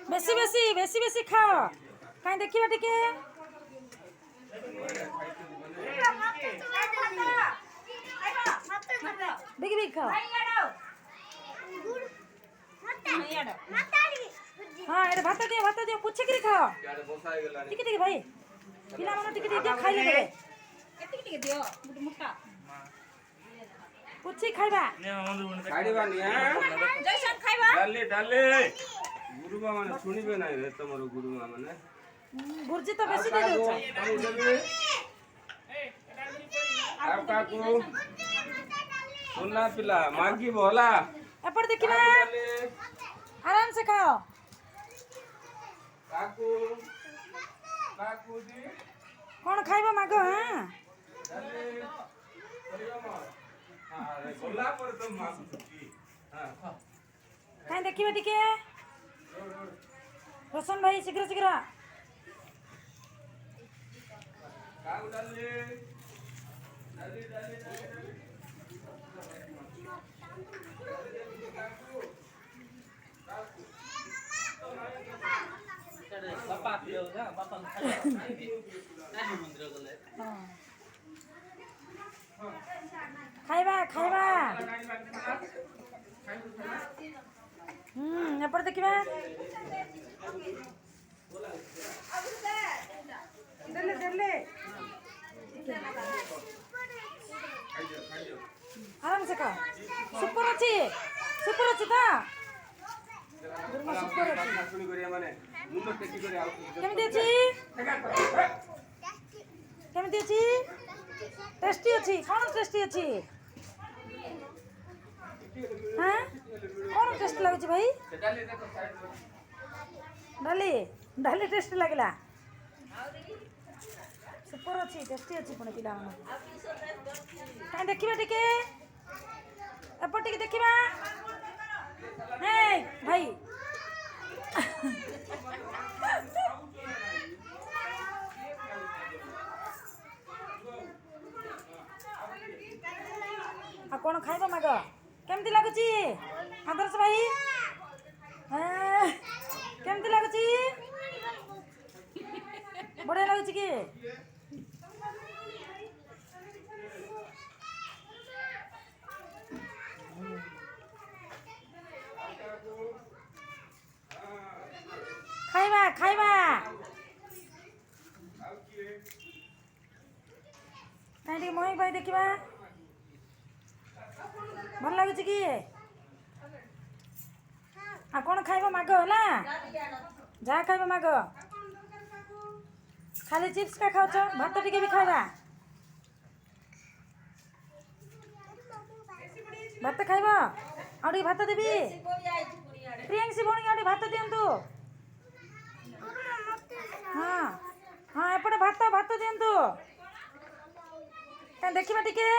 बेसी बेसी बेसी बेसी खाओ कहीं देखिबा टिके बिग बिग खाओ हाँ ये भात दियो पुछे करी खाओ टिके टिके भाई पिला मानो टिके दियो खाइले देबे टिके टिके दियो मुट्टा पुछी खाइबा खाइबा नि जैसन खाइबा डाले गुरुमा माने सुनिबे नै रे तमरो गुरुमा माने गुरुजी तो बेसी दे दो आ काकू सुनना पिला मांगी बोला एपर देखिबा आराम से खाओ काकू काकू जी कौन खाइबा मागो हां डाले परिया मा हां रे बोला पर तो मांगू की हां कहीं देखिबा टिके रोशन भाई शीघ्र शीघ्र काकू डाले डाले डाले डाले बापा दियो ना बापा खाइ मंदिर गले खाइबा खाइबा एपर देखिबा देले देले आराम से खाओ सुपर अच्छी ता गुरुमा सुपर अच्छी सुनी करिया माने मुंड टेकी करे आउ केमिति अछि टेस्टी अछि कोन टेस्टी अछि हां कोन टेस्ट लागै छै भाई डाले देखो साइड डाली टेस्ट लागला सुपर अच्छी टेस्टी अच्छी पुणे पिला कहीं देखिबा टिके एपर टिके देखिबा हे भाई आ कौन खाइबा माग केमती लागुची आदर्श भाई केमती लागुची बढ़िया लागुची कि खाइबा खाइबा कहीं मोहित भाई देखिबा भल लगुच कि आ कौन खाइबा माग होला जा खाइबा माग खाली चिप्स का खाओ भात टिके भी खाइबा भात खाइबा आउडी भात देबी प्रियंशी भणी आउडी भात दियंतु हाँ हाँ एपटे भात दियंतु देखिबा टिके